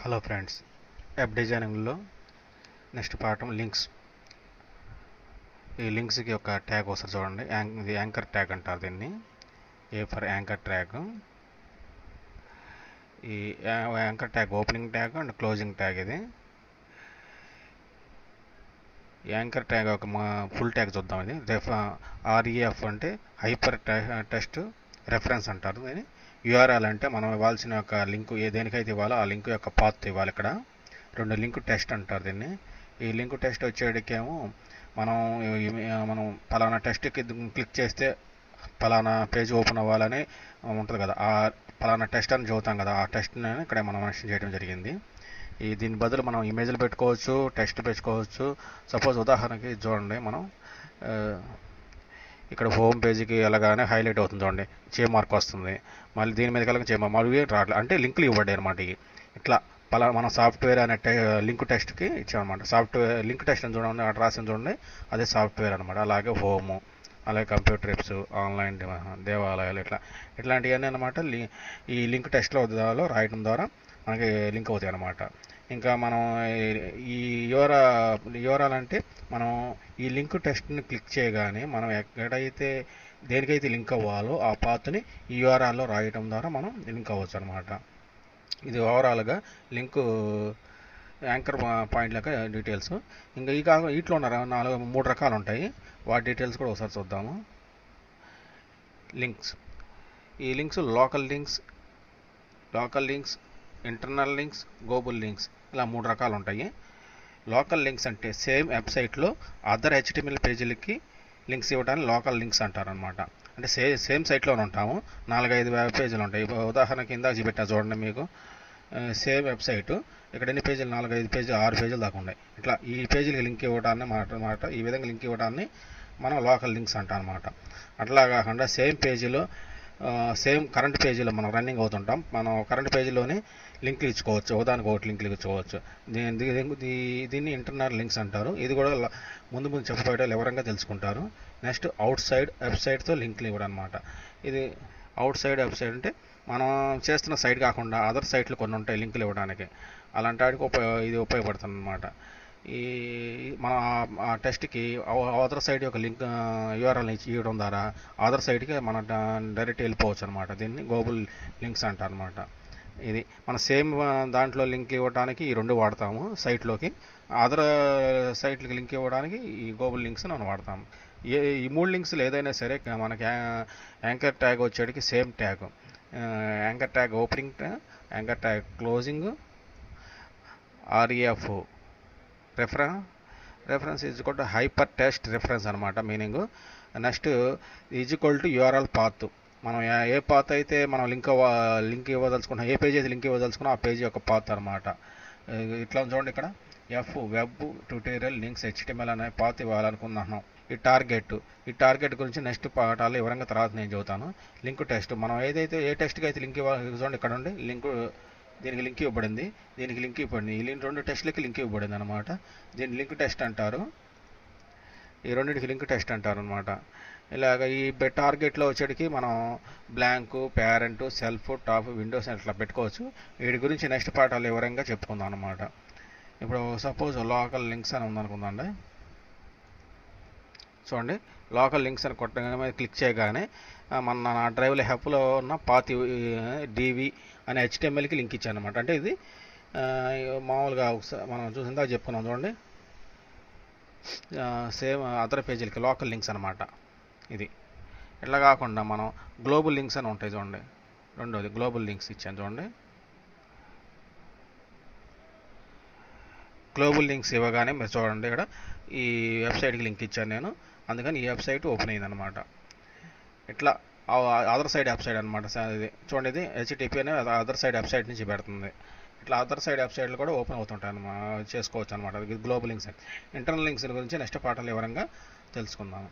Hello friends, web డిజైనింగ్లో next పాఠం links. ఈ లింక్స్కి ఒక ట్యాగ్ వస్తుంది చూడండి. ఇది యాంకర్ ట్యాగ్ అంటారు దీన్ని. A for anchor tag. ఈ anchor tag opening tag and closing tag. ఇది యాంకర్ ట్యాగ్ ఒక ఫుల్ ట్యాగ్ చూద్దాం. ఇది ఆర్ఈఎఫ్ అంటే హైపర్ టెక్స్ట్ రెఫరెన్స్ అంటారు. దీన్ని యూఆర్ఎల్ అంటే మనం ఇవ్వాల్సిన ఒక లింక్ దేనికైతే ఇవ్వాలో ఆ లింక్ యొక్క పాత్ ఇవ్వాలి. ఇక్కడ రెండు లింక్ టెస్ట్ అంటారు దీన్ని. ఈ లింక్ టెస్ట్ వచ్చేటికేమో మనం పలానా టెస్ట్కి క్లిక్ చేస్తే పలానా పేజ్ ఓపెన్ అవ్వాలని ఉంటుంది కదా, ఆ పలానా టెస్ట్ అని చదువుతాం కదా, ఆ టెస్ట్ని ఇక్కడ మనం మెన్షన్ చేయడం జరిగింది. దీని బదులు మనం ఇమేజ్లు పెట్టుకోవచ్చు, టెస్ట్ పెట్టుకోవచ్చు. సపోజ్ ఉదాహరణకి చూడండి, మనం ఇక్కడ హోమ్ పేజీకి వెళ్ళగానే హైలైట్ అవుతుంది చూడండి, చే మార్క్ వస్తుంది. మళ్ళీ దీని మీద కలిగి చే మళ్ళీ రావట్లేదు అంటే లింకులు ఇవ్వబడ్డాయి అనమాట. ఇట్లా మనం సాఫ్ట్వేర్ అనే లింక్ టెస్ట్కి ఇచ్చామన్నమాట. సాఫ్ట్వేర్ లింక్ టెస్ట్ అని చూడండి, అక్కడ రాసింది చూడండి, అదే సాఫ్ట్వేర్ అనమాట. అలాగే హోము, అలాగే కంప్యూటర్ యాప్స్, ఆన్లైన్ దేవాలయాలు, ఇట్లాంటివన్నీ అనమాట. ఈ లింక్ టెస్ట్లో రాయడం ద్వారా మనకి లింక్ అవుతాయి అనమాట. ఇంకా మనం ఈ యూఆర్ఎల్ అంటే మనం ఈ లింక్ టెస్ట్ని క్లిక్ చేయగానే మనం ఎక్కడైతే దేనికైతే లింక్ అవ్వాలో ఆ పాత్ని ఈ యూఆర్ఎల్లో రాయటం ద్వారా మనం లింక్ అవ్వచ్చు అనమాట. ఇది ఓవరాల్గా లింక్ యాంకర్ పాయింట్ లెక్క డీటెయిల్స్. ఇంకా వీటిలో ఉన్న మూడు రకాలు ఉంటాయి. వాటి డీటెయిల్స్ కూడా ఒకసారి చూద్దాము. లింక్స్. ఈ links local links, internal links, global links, ఇలా మూడు రకాలు ఉంటాయి. లోకల్ లింక్స్ అంటే సేమ్ వెబ్సైట్లో అదర్ HTML పేజీలకి లింక్స్ ఇవ్వడానికి లోకల్ లింక్స్ అంటారు అనమాట. అంటే సేమ్ సైట్లోనే ఉంటాము, 4-5 వెబ్ పేజీలు ఉంటాయి. ఉదాహరణ కింద చూపెట్టా చూడండి, మీకు సేమ్ వెబ్సైట్ ఇక్కడ ఎన్ని పేజీలు, 4-5 పేజీలు, 6 పేజీలు దాకా ఉన్నాయి. ఇట్లా ఈ పేజీలకి లింక్ ఇవ్వడాన్ని మాట ఈ విధంగా లింక్ ఇవ్వడాన్ని మనం లోకల్ లింక్స్ అంటాం అనమాట. అట్లా కాకుండా సేమ్ పేజీలో సేమ్ కరెంట్ పేజీలో మనం రన్నింగ్ అవుతుంటాం, మనం కరెంట్ పేజీలోనే లింక్లు ఇచ్చుకోవచ్చు, ఒకదానికి ఒకటి లింక్లు ఇచ్చుకోవచ్చు. దీన్ని ఇంటర్నల్ లింక్స్ అంటారు. ఇది కూడా ముందు చెప్పబోయే వివరంగా తెలుసుకుంటారు. నెక్స్ట్ అవుట్ సైడ్ వెబ్సైట్తో లింక్లు ఇవ్వడం అనమాట. ఇది అవుట్ సైడ్ వెబ్సైట్ అంటే మనం చేస్తున్న సైట్ కాకుండా అదర్ సైట్లు కొన్ని ఉంటాయి లింకులు ఇవ్వడానికి, అలాంటి వాటికి ఇది ఉపయోగపడుతుంది అనమాట. మనం ఆ టెస్ట్కి అదర్ సైట్ యొక్క లింక్ యూఆర్ఎల్ ఇవ్వడం ద్వారా అదర్ సైట్కి మనం డైరెక్ట్ వెళ్ళిపోవచ్చు అనమాట. దీన్ని గ్లోబల్ లింక్స్ అంటారు అనమాట. ఇది మన సేమ్ దాంట్లో లింక్ ఇవ్వడానికి ఈ రెండు వాడతాము. సైట్లోకి అదర్ సైట్లకి లింక్ ఇవ్వడానికి ఈ గ్లోబల్ లింక్స్ మనం వాడతాము. ఈ మూడు లింక్స్లు ఏదైనా సరే మనకి యాంకర్ ట్యాగ్ వచ్చేటికి same tag, anchor tag opening, anchor tag closing, REF reference is equal to hyper text reference అనమాట meaning. Next is equal to URL path. మనం ఏ పాత్ అయితే మనం లింక్ ఇవ్వదలుచుకున్నాం, ఏ పేజ్ అయితే లింక్ ఇవ్వదలుచుకున్నాం ఆ పేజ్ యొక్క పాత్ అనమాట. ఇట్లా చూడండి, ఇక్కడ వెబ్ ట్యూటోరియల్ లింక్స్ HTML అనే పాత్ ఇవ్వాలనుకున్నాను. ఈ టార్గెట్ గురించి నెక్స్ట్ పాఠాలు వివరంగా తర్వాత నేను చెబుతాను. లింక్ టెస్ట్ మనం ఏ టెస్ట్కి అయితే లింక్ ఇవ్వాలి చూడండి, ఇక్కడ ఉండి దీనికి లింక్ ఇవ్వబడింది, దీనికి లింక్ ఇవ్వబడింది. ఈ రెండు టెస్ట్లకి లింక్ ఇవ్వబడింది అనమాట. దీన్ని లింక్ టెస్ట్ అంటారు. ఈ రెండింటికి లింక్ టెస్ట్ అంటారు అనమాట. ఇలాగ ఈ టార్గెట్లో వచ్చేటికి మనం blank, parent, self, top, Windows అట్లా పెట్టుకోవచ్చు. వీటి గురించి నెక్స్ట్ పాఠాలు వివరంగా చెప్పుకుందాం అనమాట. ఇప్పుడు సపోజ్ లోకల్ లింక్స్ అని ఉందనుకుందాండి. చూడండి, లోకల్ లింక్స్ అని కొట్టగానే క్లిక్ చేయగానే నా డ్రైవ్లో హెప్లో ఉన్న పాత్ డివి అనే HTMLకి లింక్ ఇచ్చాను అనమాట. అంటే ఇది మామూలుగా మనం చూసిందా చెప్పుకున్నాం చూడండి, సేమ్ అదర్ పేజీలకి లోకల్ లింక్స్ అనమాట. ఇది ఇట్లా కాకుండా మనం గ్లోబల్ లింక్స్ అని ఉంటాయి చూడండి, రెండోది గ్లోబల్ లింక్స్ ఇచ్చాను చూడండి. గ్లోబల్ లింక్స్ ఇవ్వగానే మీరు చూడండి, ఇక్కడ ఈ వెబ్సైట్కి లింక్ ఇచ్చాను నేను, అందుకని ఈ వెబ్సైట్ ఓపెన్ అయిందనమాట. ఇట్లా అదర్ సైడ్ వెబ్సైట్ అనమాట. ఇది చూడండి, ఇది HTTP అనే అదర్ సైడ్ వెబ్సైట్ నుంచి పెడుతుంది. ఇట్లా అదర్ సైడ్ వెబ్సైట్లు కూడా ఓపెన్ అవుతుంటాయి అన్నమాట, చేసుకోవచ్చు అనమాట. Global links. ఇంటర్నల్ లింక్స్ గురించి నెక్స్ట్ పాఠాలు వివరంగా తెలుసుకుందాము.